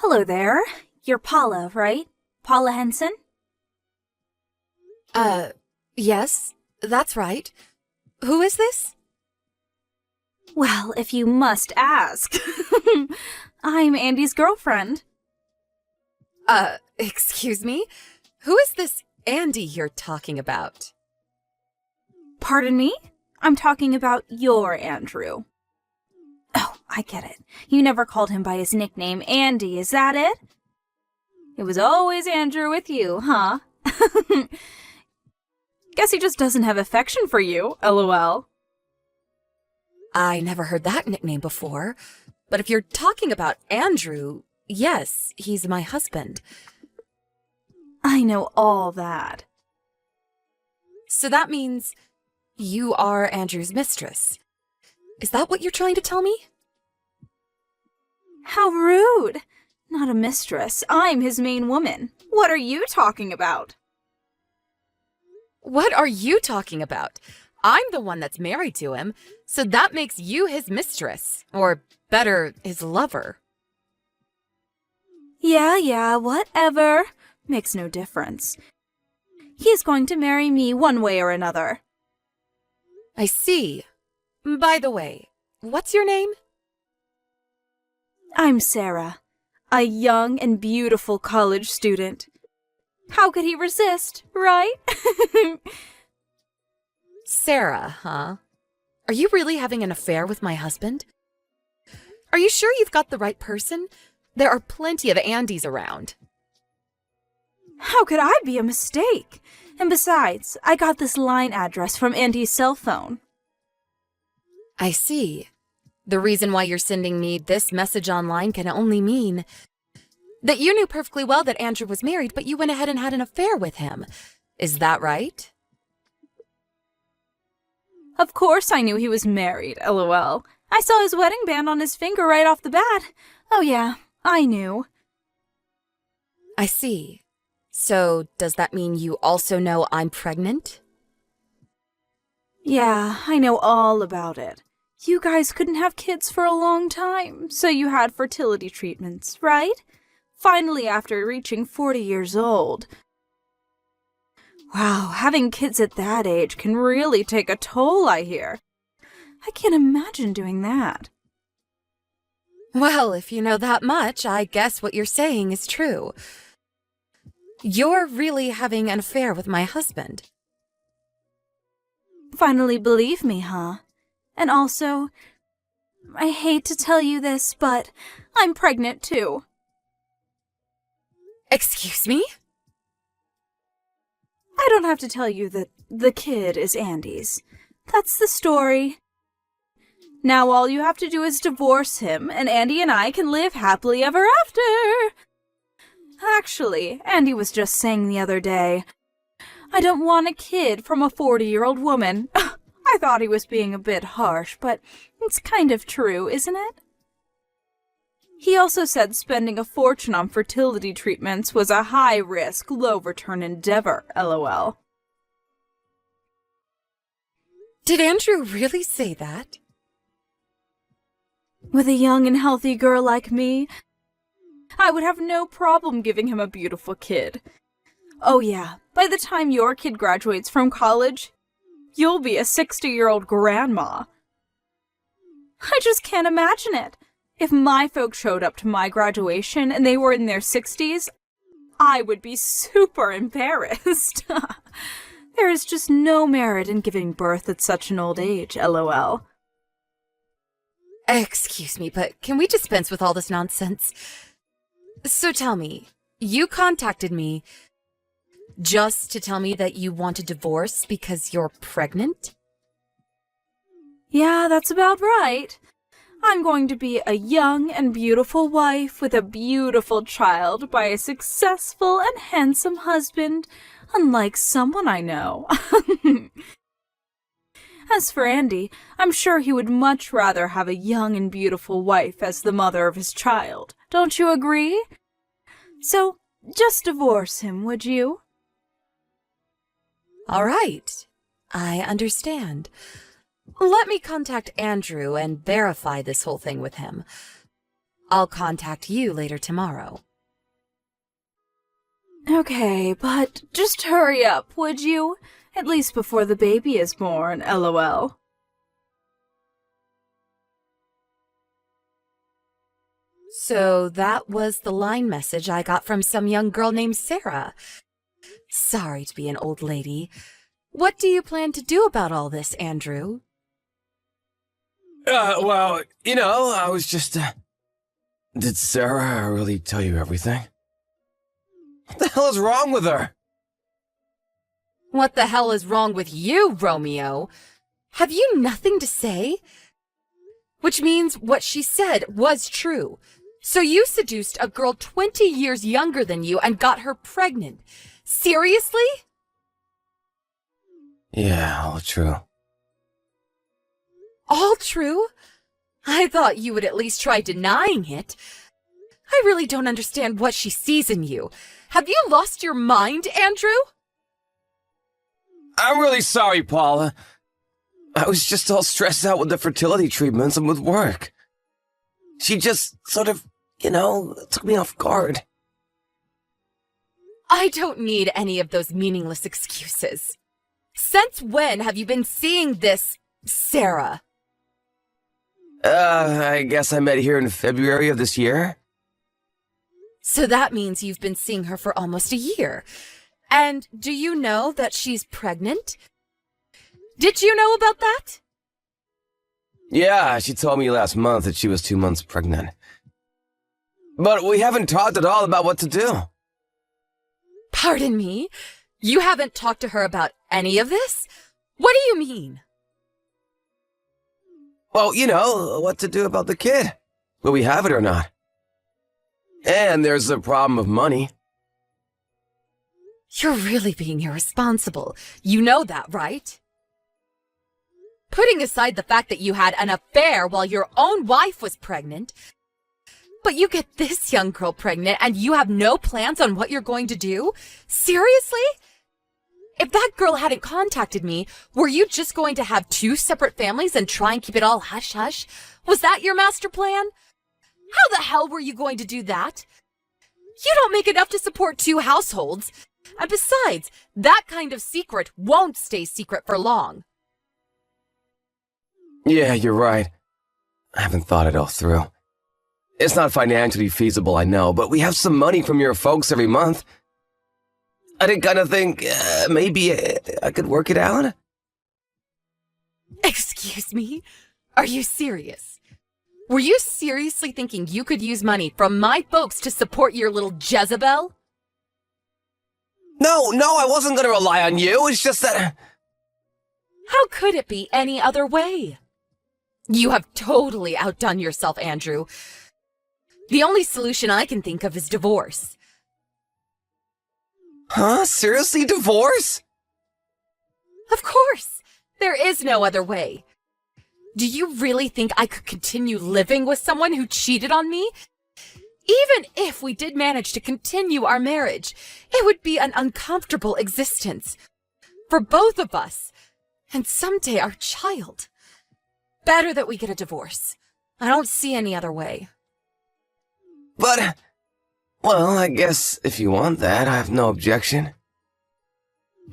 Hello there. You're Paula, right? Paula Henson? Uh, yes, that's right. Who is this? Well, if you must ask. I'm Andy's girlfriend. Excuse me? Who is this Andy you're talking about? Pardon me? I'm talking about your Andrew. Oh, I get it. You never called him by his nickname, Andy, is that it? It was always Andrew with you, huh? Guess he just doesn't have affection for you, lol. I never heard that nickname before, but if you're talking about Andrew, yes, he's my husband. I know all that. So that means you are Andrew's mistress. Is that what you're trying to tell me? How rude! Not a mistress. I'm his main woman. What are you talking about? What are you talking about? I'm the one that's married to him, so that makes you his mistress. Or better, his lover. Yeah, whatever. Makes no difference. He's going to marry me one way or another. I see. By the way, what's your name? I'm Sarah, a young and beautiful college student. How could he resist, right? Sarah, huh? Are you really having an affair with my husband? Are you sure you've got the right person? There are plenty of Andys around. How could I be a mistake? And besides, I got this line address from Andy's cell phone. I see. The reason why you're sending me this message online can only mean that you knew perfectly well that Andrew was married, but you went ahead and had an affair with him. Is that right? Of course I knew he was married, lol. I saw his wedding band on his finger right off the bat. Oh yeah, I knew. I see. So, does that mean you also know I'm pregnant? Yeah, I know all about it. You guys couldn't have kids for a long time, so you had fertility treatments, right? Finally, after reaching 40 years old. Wow, having kids at that age can really take a toll, I hear. I can't imagine doing that. Well, if you know that much, I guess what you're saying is true. You're really having an affair with my husband. Finally believe me, huh? And also, I hate to tell you this, but I'm pregnant too. Excuse me? I don't have to tell you that the kid is Andy's. That's the story. Now all you have to do is divorce him, and Andy and I can live happily ever after. Actually, Andy was just saying the other day, I don't want a kid from a 40-year-old woman. I thought he was being a bit harsh, but it's kind of true, isn't it? He also said spending a fortune on fertility treatments was a high-risk, low-return endeavor, lol. Did Andrew really say that? With a young and healthy girl like me, I would have no problem giving him a beautiful kid. Oh yeah, by the time your kid graduates from college, you'll be a 60-year-old grandma. I just can't imagine it. If my folks showed up to my graduation and they were in their 60s, I would be super embarrassed. There is just no merit in giving birth at such an old age, lol. Excuse me, but can we dispense with all this nonsense? So tell me, you contacted me just to tell me that you want a divorce because you're pregnant? Yeah, that's about right. I'm going to be a young and beautiful wife with a beautiful child by a successful and handsome husband, unlike someone I know. As for Andy, I'm sure he would much rather have a young and beautiful wife as the mother of his child. Don't you agree? So, just divorce him, would you? All right, I understand. Let me contact Andrew and verify this whole thing with him. I'll contact you later tomorrow. Okay, but just hurry up, would you? At least before the baby is born, LOL. So that was the line message I got from some young girl named Sarah. Sorry to be an old lady. What do you plan to do about all this, Andrew? Well, I was just, Did Sarah really tell you everything? What the hell is wrong with her? What the hell is wrong with you, Romeo? Have you nothing to say? Which means what she said was true. So you seduced a girl 20 years younger than you and got her pregnant. Seriously? Yeah, all true. All true? I thought you would at least try denying it. I really don't understand what she sees in you. Have you lost your mind, Andrew? I'm really sorry, Paula. I was just all stressed out with the fertility treatments and with work. She just sort of, took me off guard. I don't need any of those meaningless excuses. Since when have you been seeing this, Sarah? I guess I met here in February of this year. So that means you've been seeing her for almost a year. And do you know that she's pregnant? Did you know about that? Yeah, she told me last month that she was 2 months pregnant. But we haven't talked at all about what to do. Pardon me? You haven't talked to her about any of this? What do you mean? Well, what to do about the kid. Will we have it or not? And there's the problem of money. You're really being irresponsible. You know that, right? Putting aside the fact that you had an affair while your own wife was pregnant, but you get this young girl pregnant and you have no plans on what you're going to do? Seriously? If that girl hadn't contacted me, were you just going to have 2 separate families and try and keep it all hush-hush? Was that your master plan? How the hell were you going to do that? You don't make enough to support 2 households. And besides, that kind of secret won't stay secret for long. Yeah, you're right. I haven't thought it all through. It's not financially feasible, I know, but we have some money from your folks every month. I did kind of think maybe I could work it out. Excuse me? Are you serious? Were you seriously thinking you could use money from my folks to support your little Jezebel? No, I wasn't going to rely on you. It's just that... How could it be any other way? You have totally outdone yourself, Andrew. The only solution I can think of is divorce. Huh? Seriously, divorce? Of course! There is no other way. Do you really think I could continue living with someone who cheated on me? Even if we did manage to continue our marriage, it would be an uncomfortable existence. For both of us. And someday our child. Better that we get a divorce. I don't see any other way. But, well, I guess if you want that, I have no objection.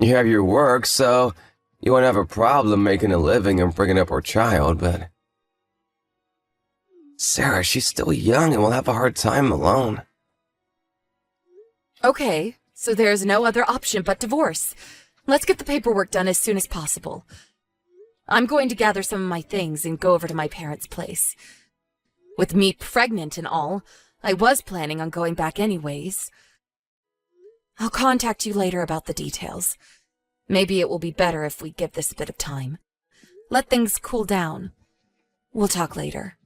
You have your work, so you won't have a problem making a living and bringing up our child, but... Sarah, she's still young and will have a hard time alone. Okay, so there's no other option but divorce. Let's get the paperwork done as soon as possible. I'm going to gather some of my things and go over to my parents' place. With me pregnant and all, I was planning on going back anyways. I'll contact you later about the details. Maybe it will be better if we give this a bit of time. Let things cool down. We'll talk later.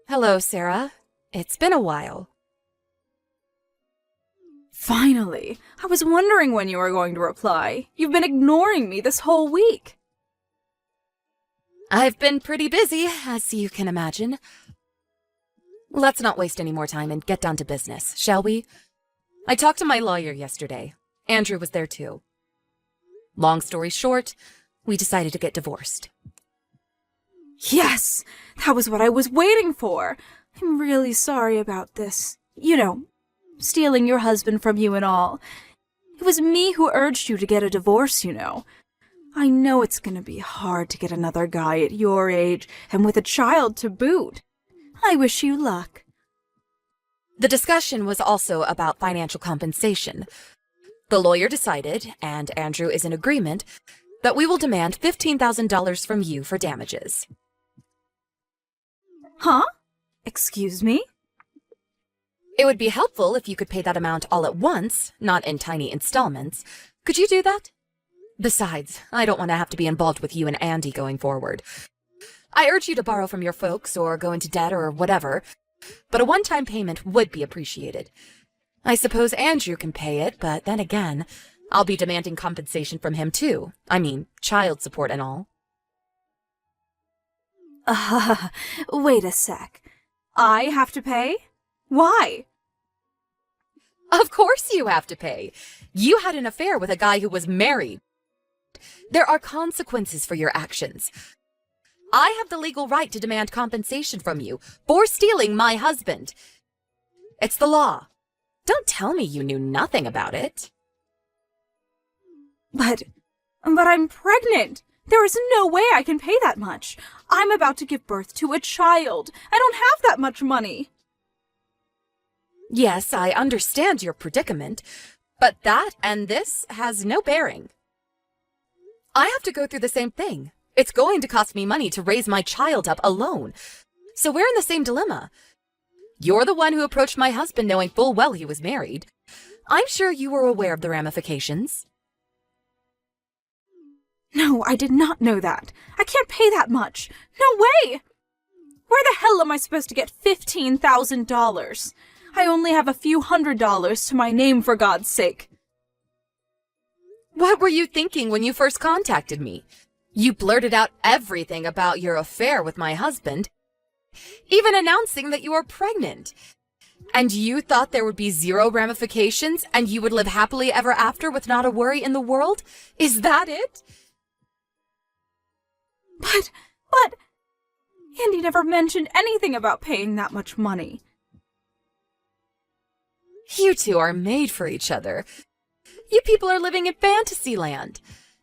Hello, Sarah. It's been a while. Finally! I was wondering when you were going to reply. You've been ignoring me this whole week. I've been pretty busy, as you can imagine. Let's not waste any more time and get down to business, shall we? I talked to my lawyer yesterday. Andrew was there too. Long story short, we decided to get divorced. Yes! That was what I was waiting for! I'm really sorry about this. You know, stealing your husband from you and all. It was me who urged you to get a divorce, you know. I know it's gonna be hard to get another guy at your age, and with a child to boot. I wish you luck. The discussion was also about financial compensation. The lawyer decided, and Andrew is in agreement, that we will demand $15,000 from you for damages. Huh? Excuse me? It would be helpful if you could pay that amount all at once, not in tiny installments. Could you do that? Besides, I don't want to have to be involved with you and Andy going forward. I urge you to borrow from your folks or go into debt or whatever, but a one-time payment would be appreciated. I suppose Andrew can pay it, but then again, I'll be demanding compensation from him too. I mean, child support and all. Wait a sec. I have to pay? Why? Of course you have to pay. You had an affair with a guy who was married. There are consequences for your actions. I have the legal right to demand compensation from you for stealing my husband. It's the law. Don't tell me you knew nothing about it. But I'm pregnant. There is no way I can pay that much. I'm about to give birth to a child. I don't have that much money. Yes, I understand your predicament, but that and this has no bearing. I have to go through the same thing. It's going to cost me money to raise my child up alone. So we're in the same dilemma. You're the one who approached my husband knowing full well he was married. I'm sure you were aware of the ramifications. No, I did not know that. I can't pay that much. No way! Where the hell am I supposed to get $15,000? I only have a few $100s to my name, for God's sake. What were you thinking when you first contacted me? You blurted out everything about your affair with my husband, even announcing that you were pregnant. And you thought there would be zero ramifications and you would live happily ever after with not a worry in the world? Is that it? But, Andy never mentioned anything about paying that much money. You two are made for each other. You people are living in fantasy land.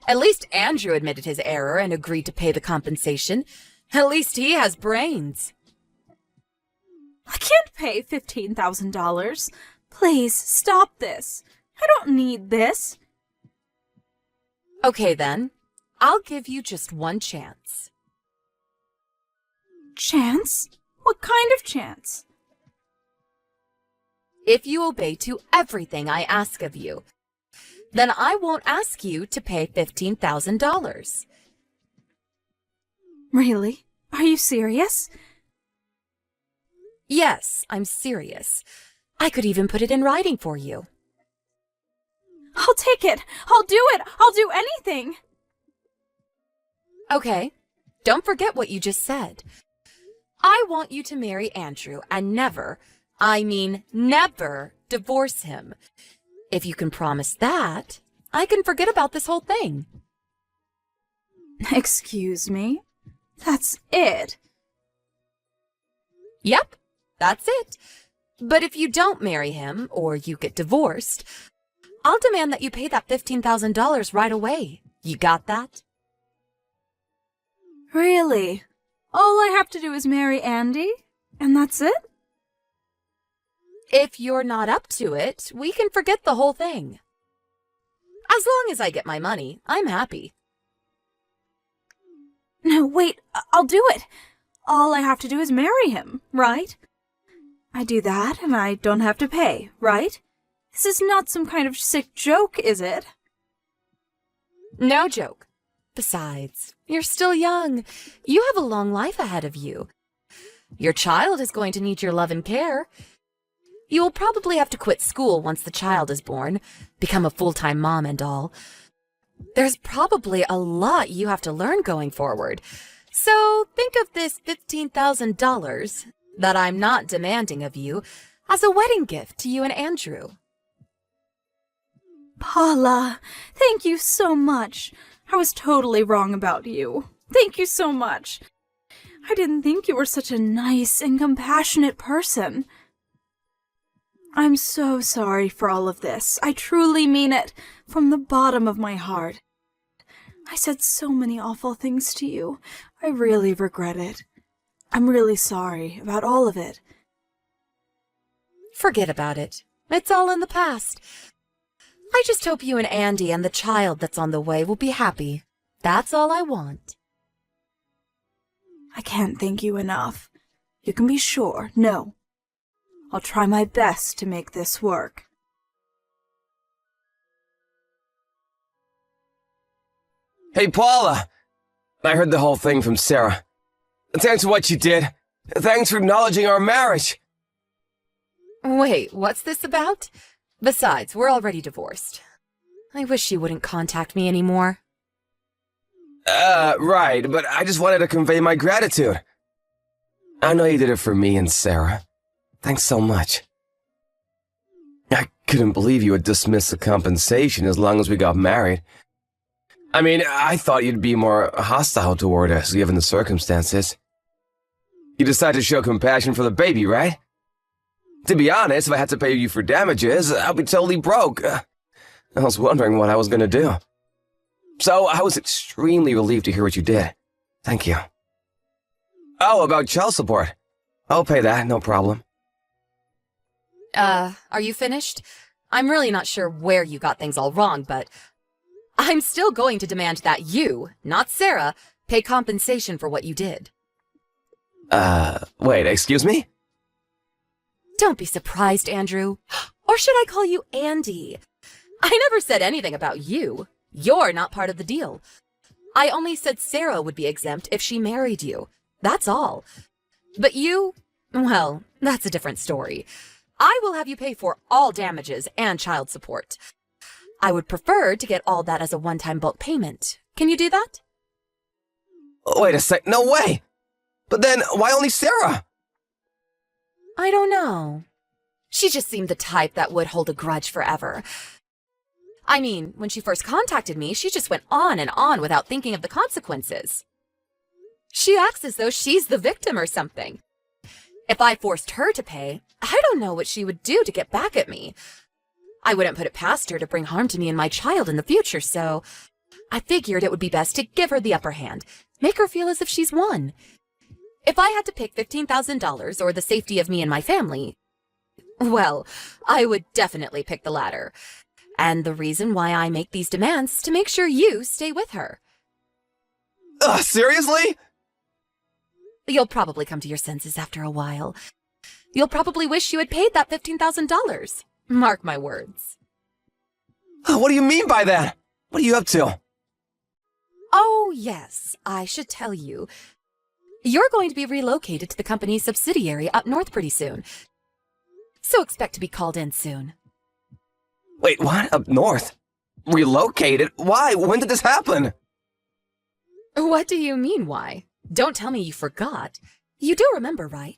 At least Andrew admitted his error and agreed to pay the compensation. At least he has brains. I can't pay $15,000. Please, stop this. I don't need this. Okay then, I'll give you just one chance. Chance? What kind of chance? If you obey to everything I ask of you, then I won't ask you to pay $15,000. Really? Are you serious? Yes, I'm serious. I could even put it in writing for you. I'll take it. I'll do it. I'll do anything. Okay, don't forget what you just said. I want you to marry Andrew and never, I mean never, divorce him. If you can promise that, I can forget about this whole thing. Excuse me? That's it. Yep, that's it. But if you don't marry him, or you get divorced, I'll demand that you pay that $15,000 right away. You got that? Really? All I have to do is marry Andy? And that's it? If you're not up to it, we can forget the whole thing. As long as I get my money, I'm happy. No, wait, I'll do it. All I have to do is marry him, right? I do that and I don't have to pay, right? This is not some kind of sick joke, is it? No joke. Besides, you're still young. You have a long life ahead of you. Your child is going to need your love and care. You will probably have to quit school once the child is born, become a full-time mom and all. There's probably a lot you have to learn going forward. So think of this $15,000 that I'm not demanding of you as a wedding gift to you and Andrew. Paula, thank you so much. I was totally wrong about you. Thank you so much. I didn't think you were such a nice and compassionate person. I'm so sorry for all of this. I truly mean it, from the bottom of my heart. I said so many awful things to you. I really regret it. I'm really sorry about all of it. Forget about it. It's all in the past. I just hope you and Andy and the child that's on the way will be happy. That's all I want. I can't thank you enough. You can be sure. No. I'll try my best to make this work. Hey, Paula! I heard the whole thing from Sarah. Thanks for what you did. Thanks for acknowledging our marriage. Wait, what's this about? Besides, we're already divorced. I wish you wouldn't contact me anymore. Right, but I just wanted to convey my gratitude. I know you did it for me and Sarah. Thanks so much. I couldn't believe you would dismiss the compensation as long as we got married. I mean, I thought you'd be more hostile toward us, given the circumstances. You decided to show compassion for the baby, right? To be honest, if I had to pay you for damages, I'd be totally broke. I was wondering what I was gonna do. So I was extremely relieved to hear what you did. Thank you. Oh, about child support. I'll pay that, no problem. Are you finished? I'm really not sure where you got things all wrong, but I'm still going to demand that you, not Sarah, pay compensation for what you did. Wait, excuse me? Don't be surprised, Andrew. Or should I call you Andy? I never said anything about you. You're not part of the deal. I only said Sarah would be exempt if she married you. That's all. But you, well, that's a different story. I will have you pay for all damages and child support. I would prefer to get all that as a one-time bulk payment. Can you do that? Wait a sec, no way! But then, why only Sarah? I don't know. She just seemed the type that would hold a grudge forever. I mean, when she first contacted me, she just went on and on without thinking of the consequences. She acts as though she's the victim or something. If I forced her to pay, I don't know what she would do to get back at me. I wouldn't put it past her to bring harm to me and my child in the future, so I figured it would be best to give her the upper hand, make her feel as if she's won. If I had to pick $15,000 or the safety of me and my family, well, I would definitely pick the latter. And the reason why I make these demands is to make sure you stay with her. Seriously? You'll probably come to your senses after a while. You'll probably wish you had paid that $15,000. Mark my words. What do you mean by that? What are you up to? Oh, yes, I should tell you. You're going to be relocated to the company's subsidiary up north pretty soon. So expect to be called in soon. Wait, what? Up north? Relocated? Why? When did this happen? What do you mean, why? Don't tell me you forgot. You do remember, right?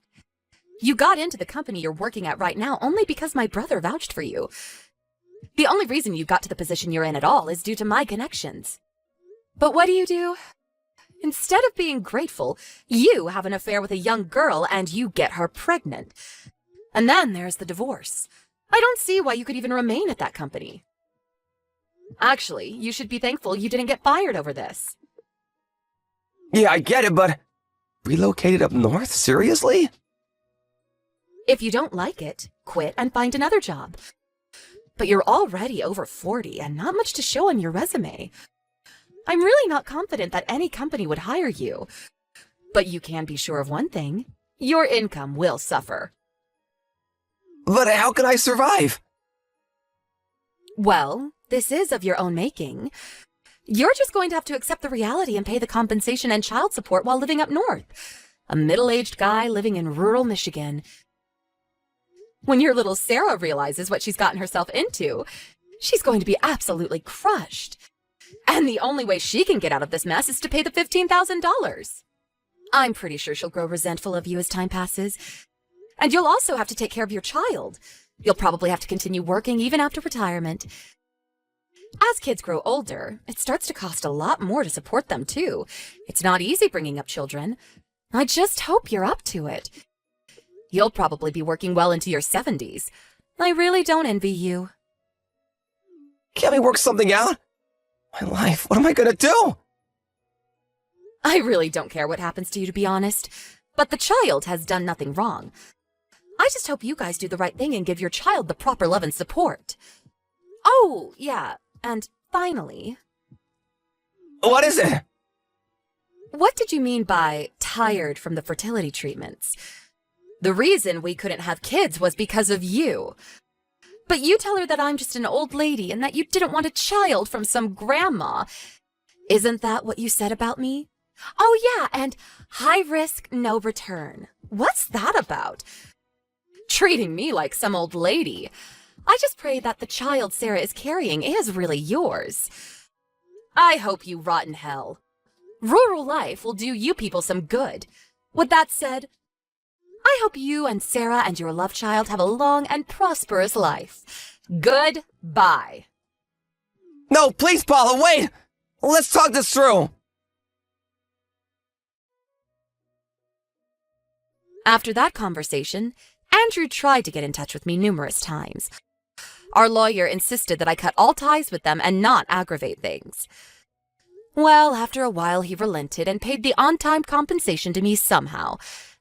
You got into the company you're working at right now only because my brother vouched for you. The only reason you got to the position you're in at all is due to my connections. But what do? Instead of being grateful, you have an affair with a young girl and you get her pregnant. And then there's the divorce. I don't see why you could even remain at that company. Actually, you should be thankful you didn't get fired over this. Yeah, I get it, but relocated up north? Seriously? If you don't like it, quit and find another job. But you're already over 40 and not much to show on your resume. I'm really not confident that any company would hire you. But you can be sure of one thing. Your income will suffer. But how can I survive? Well, this is of your own making. You're just going to have to accept the reality and pay the compensation and child support while living up north. A middle-aged guy living in rural Michigan. When your little Sarah realizes what she's gotten herself into, she's going to be absolutely crushed. And the only way she can get out of this mess is to pay the $15,000. I'm pretty sure she'll grow resentful of you as time passes. And you'll also have to take care of your child. You'll probably have to continue working even after retirement. As kids grow older, it starts to cost a lot more to support them, too. It's not easy bringing up children. I just hope you're up to it. You'll probably be working well into your 70s. I really don't envy you. Can't we work something out? My life, what am I gonna do? I really don't care what happens to you, to be honest. But the child has done nothing wrong. I just hope you guys do the right thing and give your child the proper love and support. Oh, yeah, and finally... What is it? What did you mean by tired from the fertility treatments? The reason we couldn't have kids was because of you. But you tell her that I'm just an old lady and that you didn't want a child from some grandma. Isn't that what you said about me? Oh yeah, and high risk, no return. What's that about? Treating me like some old lady. I just pray that the child Sarah is carrying is really yours. I hope you rot in hell. Rural life will do you people some good. With that said, I hope you and Sarah and your love child have a long and prosperous life. Goodbye. No, please, Paula, wait! Let's talk this through! After that conversation, Andrew tried to get in touch with me numerous times. Our lawyer insisted that I cut all ties with them and not aggravate things. Well, after a while he relented and paid the on-time compensation to me somehow,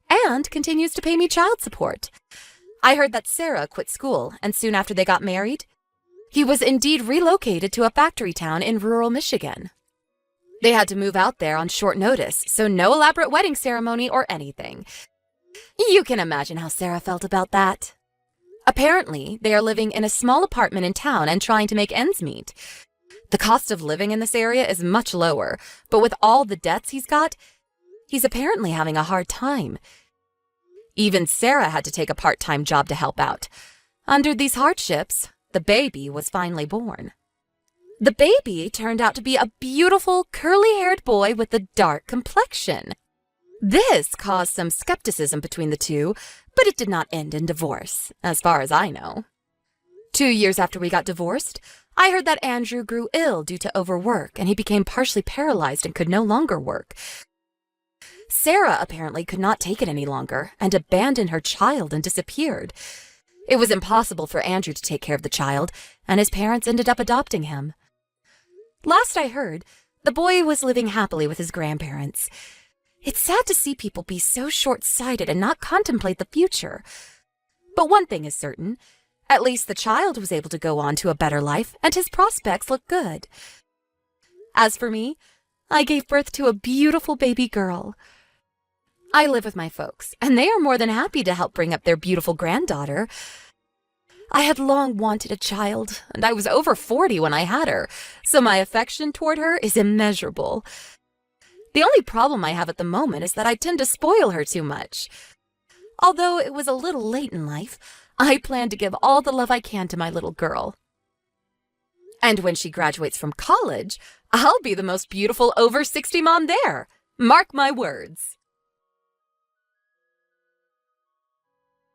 and continues to pay me child support. I heard that Sarah quit school, and soon after they got married, he was indeed relocated to a factory town in rural Michigan. They had to move out there on short notice, so no elaborate wedding ceremony or anything. You can imagine how Sarah felt about that. Apparently, they are living in a small apartment in town and trying to make ends meet. The cost of living in this area is much lower, but with all the debts he's got, he's apparently having a hard time. Even Sarah had to take a part-time job to help out. Under these hardships, the baby was finally born. The baby turned out to be a beautiful, curly-haired boy with a dark complexion. This caused some skepticism between the two, but it did not end in divorce, as far as I know. 2 years after we got divorced, I heard that Andrew grew ill due to overwork, and he became partially paralyzed and could no longer work. Sarah apparently could not take it any longer and abandoned her child and disappeared. It was impossible for Andrew to take care of the child, and his parents ended up adopting him. Last I heard, the boy was living happily with his grandparents. It's sad to see people be so short-sighted and not contemplate the future. But one thing is certain. At least the child was able to go on to a better life, and his prospects look good. As for me, I gave birth to a beautiful baby girl. I live with my folks, and they are more than happy to help bring up their beautiful granddaughter. I had long wanted a child, and I was over 40 when I had her, so my affection toward her is immeasurable. The only problem I have at the moment is that I tend to spoil her too much. Although it was a little late in life, I plan to give all the love I can to my little girl. And when she graduates from college, I'll be the most beautiful over 60 mom there. Mark my words.